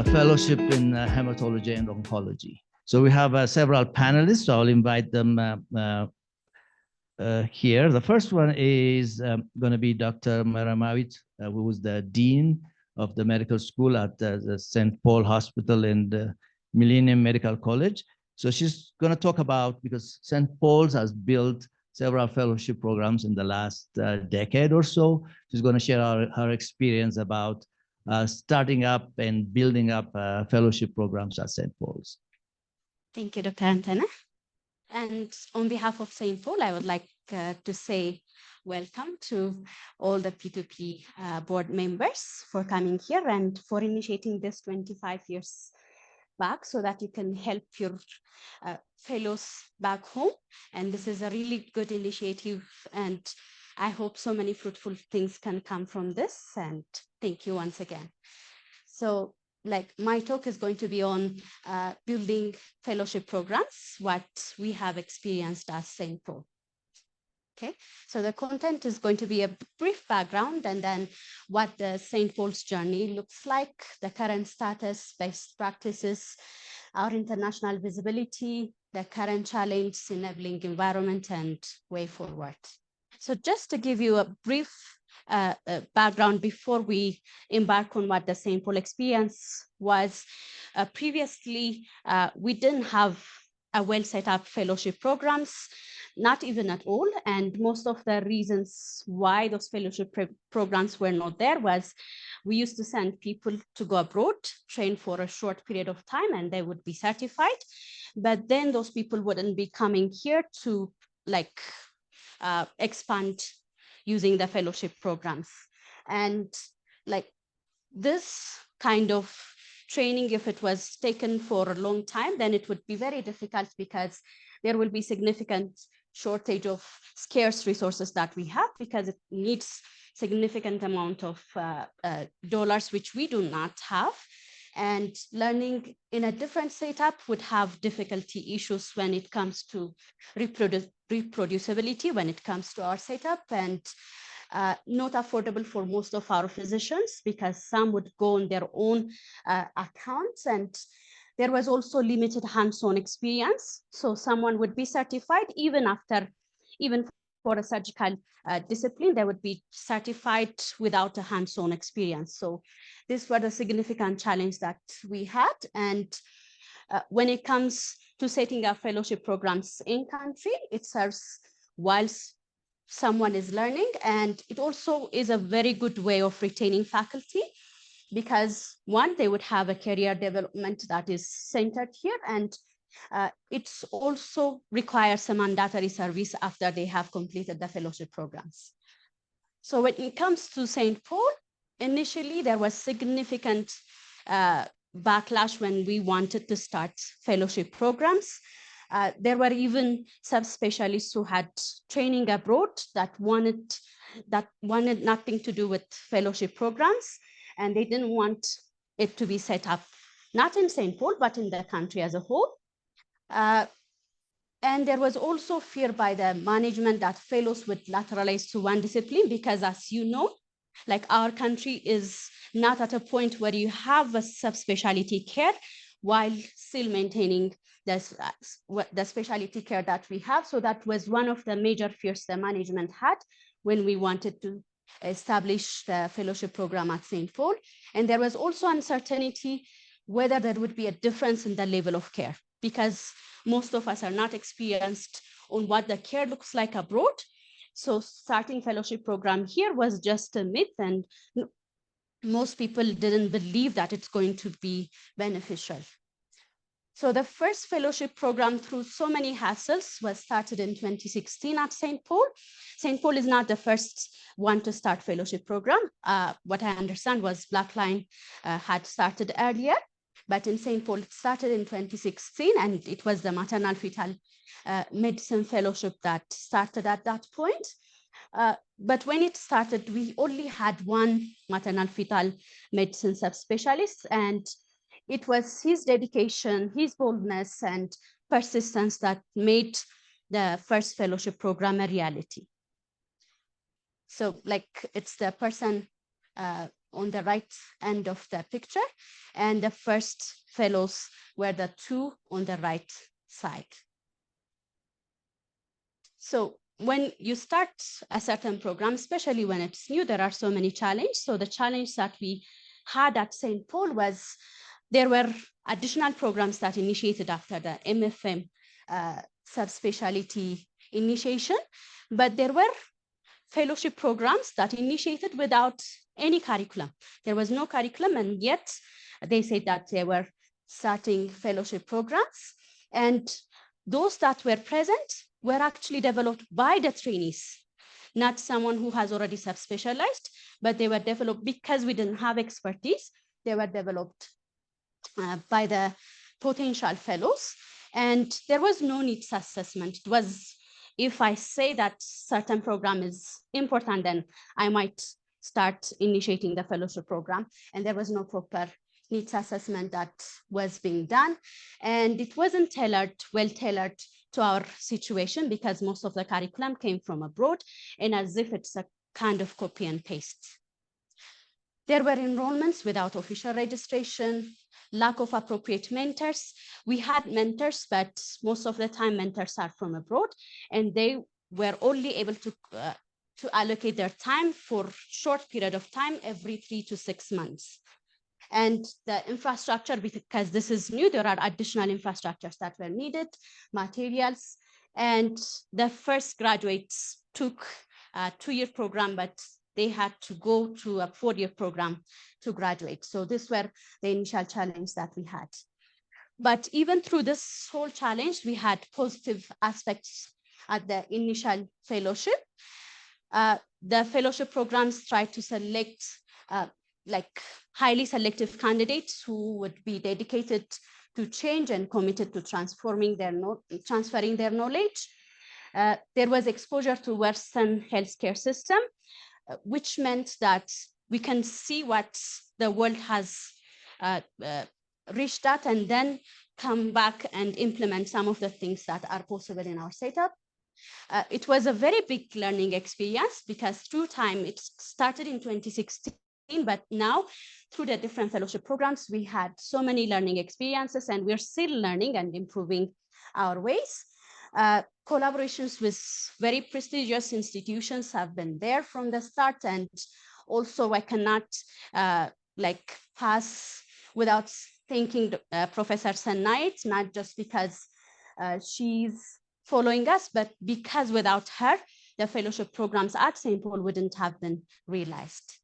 fellowship in hematology and oncology. So we have several panelists, so I'll invite them here. The first one is going to be Dr. Mariamawit, who was the Dean of the Medical School at the St. Paul Hospital and the Millennium Medical College. So she's going to talk about, because St. Paul's has built several fellowship programs in the last decade or so. She's going to share her experience about starting up and building up fellowship programs at St. Paul's. Thank you, Dr. Antana. And on behalf of St. Paul, I would like to say welcome to all the P2P board members for coming here and for initiating this 25 years back so that you can help your fellows back home. And this is a really good initiative, and I hope so many fruitful things can come from this. And thank you once again. So, like, my talk is going to be on building fellowship programs, what we have experienced as St. Paul. Okay, so the content is going to be a brief background and then what the St. Paul's journey looks like, the current status, best practices, our international visibility, the current challenge, enabling environment, and way forward. So just to give you a brief background before we embark on what the St. Paul experience was, previously we didn't have a well set up fellowship programs, not even at all. And most of the reasons why those fellowship programs were not there was we used to send people to go abroad, train for a short period of time, and they would be certified. But then those people wouldn't be coming here to expand using the fellowship programs. And like this kind of training, if it was taken for a long time, then it would be very difficult because there will be significant shortage of scarce resources that we have, because it needs significant amount of dollars, which we do not have. And learning in a different setup would have difficulty issues when it comes to reproducibility, when it comes to our setup, and not affordable for most of our physicians because some would go on their own accounts, and there was also limited hands-on experience. So someone would be certified even for a surgical discipline, they would be certified without a hands-on experience. So this was a significant challenge that we had. And when it comes to setting up fellowship programs in country, it serves whilst someone is learning, and it also is a very good way of retaining faculty, because one, they would have a career development that is centered here, and it also requires a mandatory service after they have completed the fellowship programs. So when it comes to St. Paul, initially there was significant backlash when we wanted to start fellowship programs. There were even subspecialists who had training abroad that wanted nothing to do with fellowship programs, and they didn't want it to be set up, not in St. Paul, but in the country as a whole. And there was also fear by the management that fellows would lateralize to one discipline, because as you know, like, our country is not at a point where you have a subspecialty care while still maintaining the specialty care that we have. So that was one of the major fears the management had when we wanted to establish the fellowship program at St. Paul. And there was also uncertainty whether there would be a difference in the level of care, because most of us are not experienced on what the care looks like abroad. So starting fellowship program here was just a myth, and most people didn't believe that it's going to be beneficial. So the first fellowship program, through so many hassles, was started in 2016 at St. Paul. St. Paul is not the first one to start fellowship program. What I understand was Blackline had started earlier, but in St. Paul, it started in 2016, and it was the maternal fetal medicine fellowship that started at that point. But when it started, we only had one maternal fetal medicine subspecialist, and it was his dedication, his boldness, and persistence that made the first fellowship program a reality. So, like, it's the person on the right end of the picture, and the first fellows were the two on the right side. So when you start a certain program, especially when it's new, there are so many challenges. So the challenge that we had at St. Paul was there were additional programs that initiated after the MFM subspecialty initiation, but there were fellowship programs that initiated without any curriculum. There was no curriculum, and yet they said that they were starting fellowship programs. And those that were present were actually developed by the trainees, not someone who has already subspecialized, but they were developed because we didn't have expertise. They were developed by the potential fellows, and there was no needs assessment. It was, if I say that certain program is important, then I might start initiating the fellowship program, and there was no proper needs assessment that was being done, and it wasn't well tailored to our situation because most of the curriculum came from abroad, and as if it's a kind of copy and paste. There were enrollments without official registration, lack of appropriate mentors. We had mentors, but most of the time mentors are from abroad, and they were only able to allocate their time for short period of time every 3 to 6 months. And the infrastructure, because this is new, there are additional infrastructures that were needed, materials, and the first graduates took a 2-year program, but they had to go to a 4-year program to graduate. So these were the initial challenge that we had. But even through this whole challenge, we had positive aspects at the initial fellowship. The fellowship programs tried to select like highly selective candidates who would be dedicated to change and committed to transferring their knowledge. There was exposure to Western healthcare system, which meant that we can see what the world has reached at and then come back and implement some of the things that are possible in our setup. It was a very big learning experience because through time, it started in 2016, but now through the different fellowship programs, we had so many learning experiences and we're still learning and improving our ways. Collaborations with very prestigious institutions have been there from the start, and also I cannot pass without thanking Professor Sanait, not just because she's following us, but because without her, the fellowship programs at St. Paul wouldn't have been realized.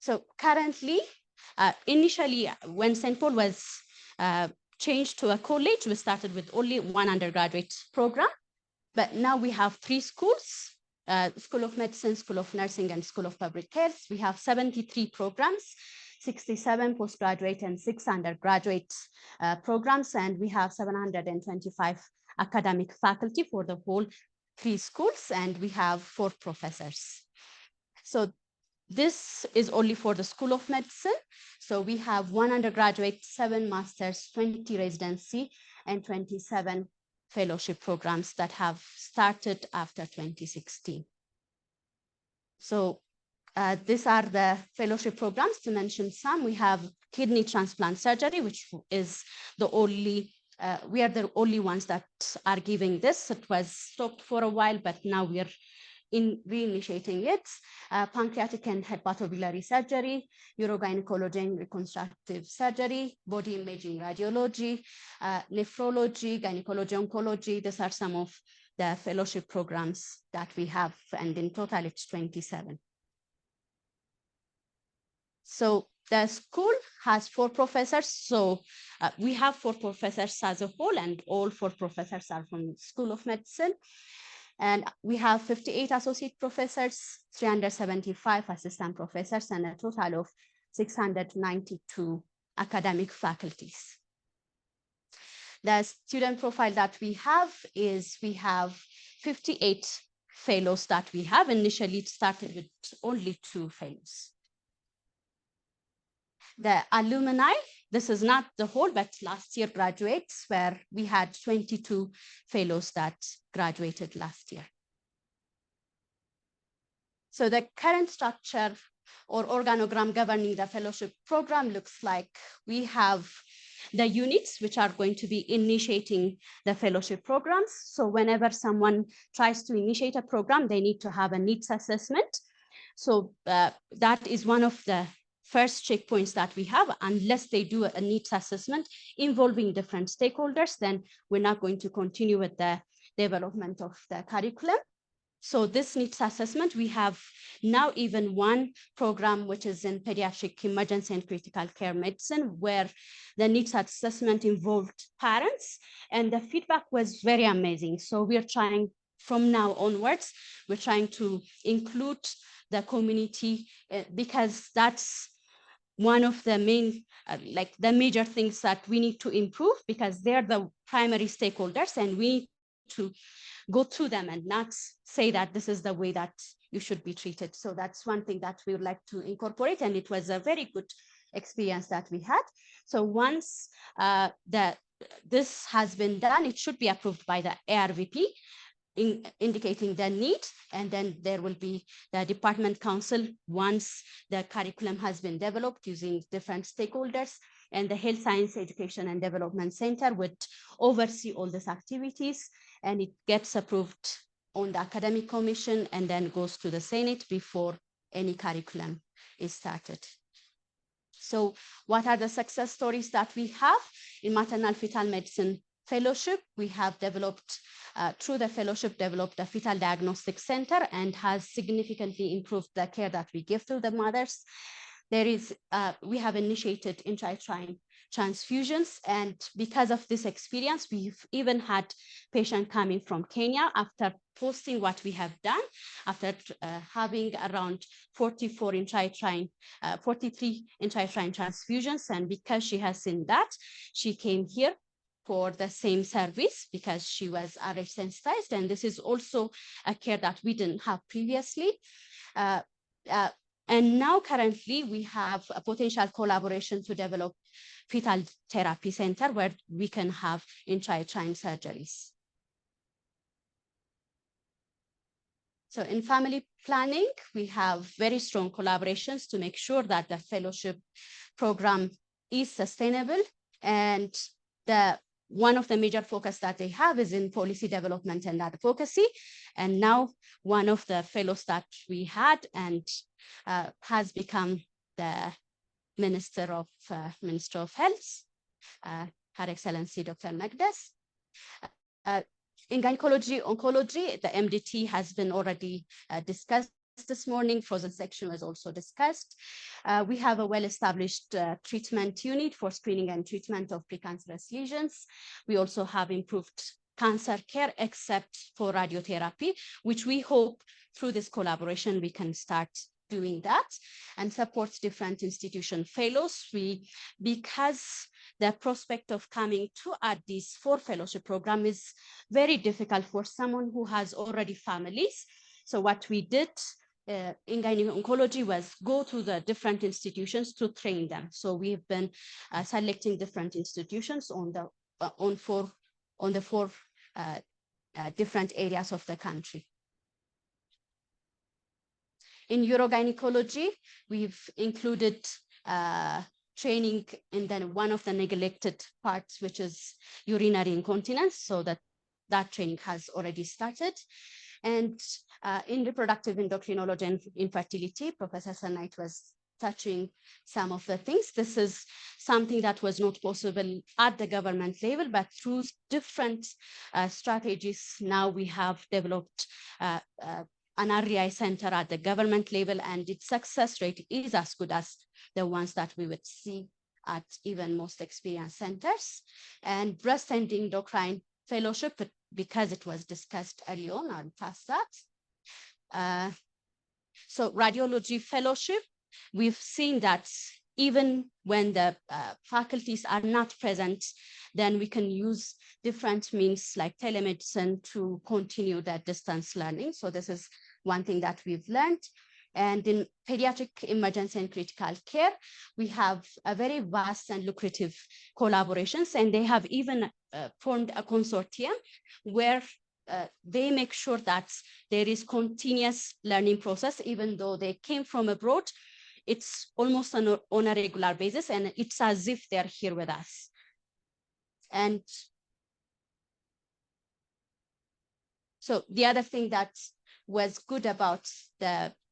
So currently, initially, when St. Paul was changed to a college, we started with only one undergraduate program, but now we have 3 schools, School of Medicine, School of Nursing, and School of Public Health. We have 73 programs, 67 postgraduate and 6 undergraduate programs, and we have 725 academic faculty for the whole 3 schools, and we have 4 professors. So this is only for the School of Medicine. So we have 1 undergraduate, 7 masters, 20 residency, and 27 fellowship programs that have started after 2016. So these are the fellowship programs. To mention some, we have kidney transplant surgery, which is the only, we are the only ones that are giving this. It was stopped for a while, but now we are reinitiating it. Pancreatic and hepatobiliary surgery, urogynecology and reconstructive surgery, body imaging radiology, nephrology, gynecology, oncology. These are some of the fellowship programs that we have, and in total it's 27. So the school has 4 professors. So we have 4 professors as a whole, and all 4 professors are from the School of Medicine. And we have 58 associate professors, 375 assistant professors, and a total of 692 academic faculties. The student profile that we have is we have 58 fellows that we have. Initially, it started with only 2 fellows. The alumni, this is not the whole, but last year graduates, where we had 22 fellows that graduated last year. So the current structure or organogram governing the fellowship program looks like we have the units which are going to be initiating the fellowship programs. So whenever someone tries to initiate a program, they need to have a needs assessment. So that is one of the first checkpoints that we have. Unless they do a needs assessment involving different stakeholders, then we're not going to continue with the development of the curriculum. So this needs assessment, we have now even one program which is in pediatric emergency and critical care medicine, where the needs assessment involved parents, and the feedback was very amazing. So we're trying from now onwards, we're trying to include the community because that's one of the main, like the major things that we need to improve, because they're the primary stakeholders and we need to go through them and not say that this is the way that you should be treated. So that's one thing that we would like to incorporate, and it was a very good experience that we had. So once this has been done, it should be approved by the ARVP, indicating the need, and then there will be the department council once the curriculum has been developed using different stakeholders, and the Health Science Education and Development Center would oversee all these activities, and it gets approved on the academic commission and then goes to the Senate before any curriculum is started. So what are the success stories that we have? In maternal fetal medicine fellowship, we have developed, through the fellowship, developed a fetal diagnostic center and has significantly improved the care that we give to the mothers. There is, we have initiated intrauterine transfusions, and because of this experience, we've even had patients coming from Kenya after posting what we have done, after having around 43 intrauterine transfusions, and because she has seen that, she came here for the same service because she was RH sensitized, and this is also a care that we didn't have previously. And now currently we have a potential collaboration to develop fetal therapy center where we can have intrauterine surgeries. So in family planning, we have very strong collaborations to make sure that the fellowship program is sustainable, and one of the major focus that they have is in policy development and advocacy. And now one of the fellows that we had and has become the Minister of Health, Her Excellency Dr. Nagdas. In gynecology, oncology, the MDT has been already discussed this morning. Frozen section was also discussed. We have a well-established treatment unit for screening and treatment of precancerous lesions. We also have improved cancer care, except for radiotherapy, which we hope through this collaboration we can start doing that, and supports different institution fellows. Because the prospect of coming to Addis for fellowship program is very difficult for someone who has already families. So what we did in gynecology was go to the different institutions to train them. So we've been selecting different institutions on the four different areas of the country. In urogynecology, we've included training in one of the neglected parts, which is urinary incontinence, so that training has already started. And in reproductive endocrinology and infertility, Professor Sanait was touching some of the things. This is something that was not possible at the government level, but through different strategies, now we have developed an REI center at the government level, and its success rate is as good as the ones that we would see at even most experienced centers. And breast and endocrine fellowship, because it was discussed early on, I'll pass that. So radiology fellowship, we've seen that even when the faculties are not present, then we can use different means like telemedicine to continue that distance learning. So this is one thing that we've learned. And in pediatric emergency and critical care, we have a very vast and lucrative collaborations, and they have even formed a consortium where they make sure that there is continuous learning process, even though they came from abroad. It's almost on a regular basis, and it's as if they're here with us. And so the other thing that was good about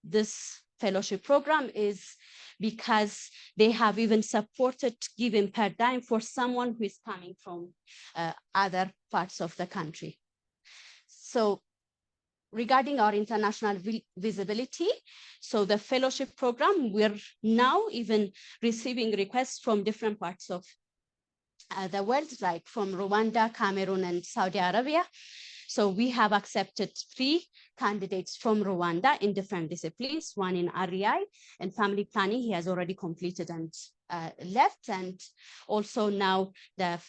this fellowship program is because they have even supported giving per dime for someone who is coming from other parts of the country. So regarding our international visibility, so the fellowship program, we're now even receiving requests from different parts of the world, like from Rwanda, Cameroon, and Saudi Arabia. So we have accepted 3 candidates from Rwanda in different disciplines, one in REI and family planning. He has already completed and left. And also now the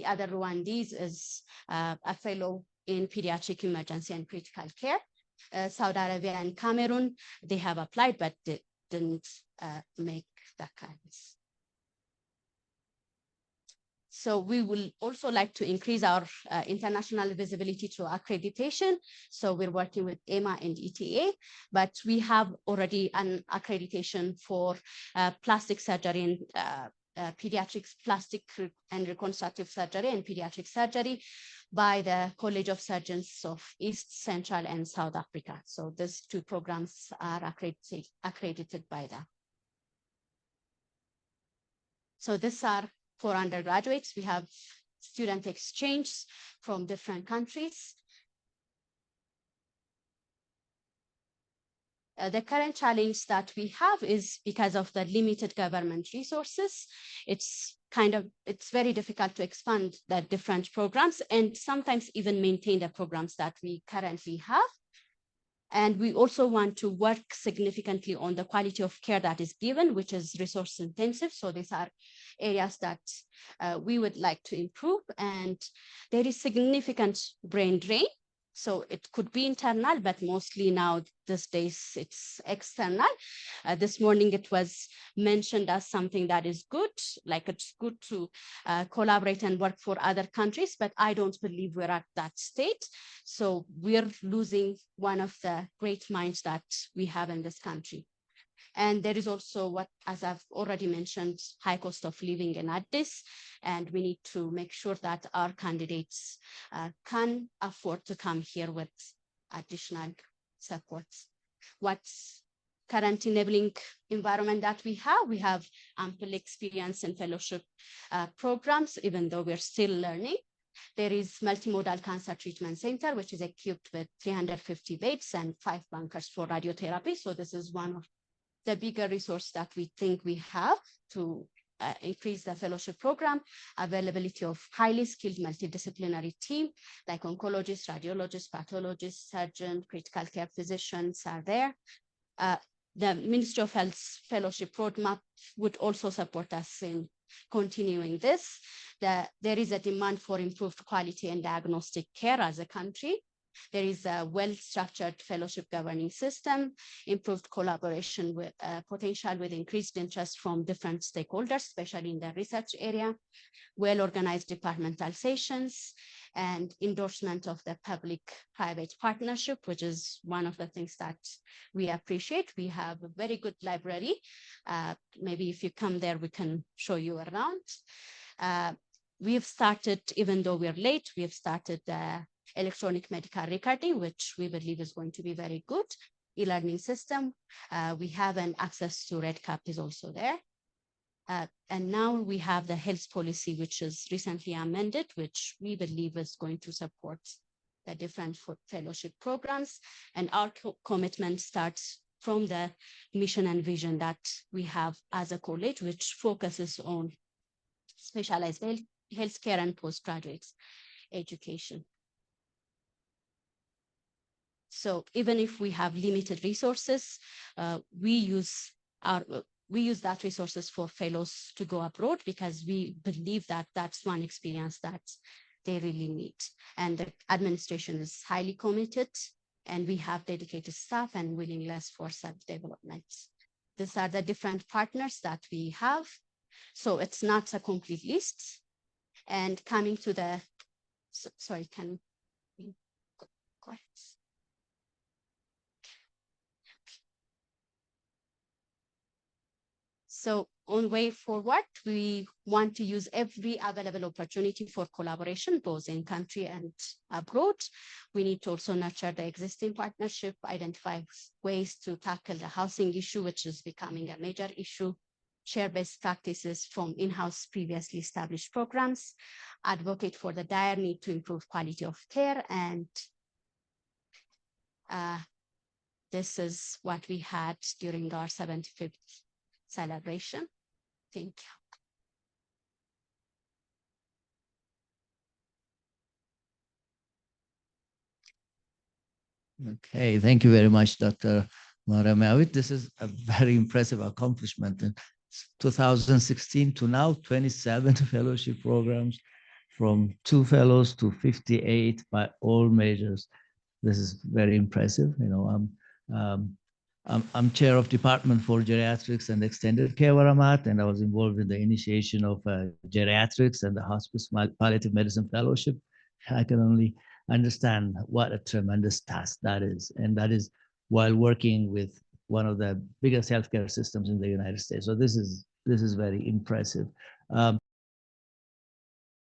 other Rwandese is a fellow in pediatric emergency and critical care. Saudi Arabia and Cameroon, they have applied, but they didn't make the cuts. So we will also like to increase our international visibility through accreditation. So we're working with EMA and ETA, but we have already an accreditation for plastic surgery and pediatrics, plastic and reconstructive surgery and pediatric surgery by the College of Surgeons of East, Central, and South Africa. So these 2 programs are accredited by them. So these are for undergraduates. We have student exchange from different countries. The current challenge that we have is because of the limited government resources. It's very difficult to expand the different programs and sometimes even maintain the programs that we currently have. And we also want to work significantly on the quality of care that is given, which is resource intensive. So these are areas that we would like to improve. And there is significant brain drain. So it could be internal, but mostly now these days it's external. This morning it was mentioned as something that is good, like it's good to collaborate and work for other countries, but I don't believe we're at that state. So we're losing one of the great minds that we have in this country. And there is also what, as I've already mentioned, high cost of living in Addis, and we need to make sure that our candidates can afford to come here with additional supports. What's current enabling environment that we have ample experience in fellowship programs, even though we're still learning. There is multimodal cancer treatment center, which is equipped with 350 beds and 5 bunkers for radiotherapy. So this is one of the bigger resource that we think we have to increase the fellowship program. Availability of highly skilled multidisciplinary team like oncologists, radiologists, pathologists, surgeons, critical care physicians are there. The Ministry of Health's fellowship roadmap would also support us in continuing this. There is a demand for improved quality and diagnostic care as a country. There is a well-structured fellowship governing system, improved collaboration with potential with increased interest from different stakeholders, especially in the research area, well-organized departmental sessions, and endorsement of the public-private partnership, which is one of the things that we appreciate. We have a very good library. Maybe if you come there, we can show you around. We've started, even though we're late, we have started electronic medical recording, which we believe is going to be very good. E-learning system. We have an access to REDCap is also there. And now we have the health policy, which is recently amended, which we believe is going to support the different fellowship programs. And our commitment starts from the mission and vision that we have as a college, which focuses on specialized healthcare and postgraduate education. So even if we have limited resources, we use that resources for fellows to go abroad because we believe that that's one experience that they really need. And the administration is highly committed, and we have dedicated staff and willingness for self-development. These are the different partners that we have. So it's not a complete list. And coming to the, sorry, can we go Quiet. So on way forward, we want to use every available opportunity for collaboration, both in country and abroad. We need to also nurture the existing partnership, identify ways to tackle the housing issue, which is becoming a major issue, share best practices from in-house previously established programs, advocate for the dire need to improve quality of care, and this is what we had during our 75th celebration. Thank you. Okay, thank you very much, Dr. Mariamawit. This is a very impressive accomplishment. In 2016 to now, 27 fellowship programs, from 2 fellows to 58 by all measures. This is very impressive. You know, I'm chair of Department for Geriatrics and Extended Care where I'm at, and I was involved in the initiation of geriatrics and the hospice palliative medicine fellowship. I can only understand what a tremendous task that is, and that is while working with one of the biggest healthcare systems in the United States. So this is very impressive.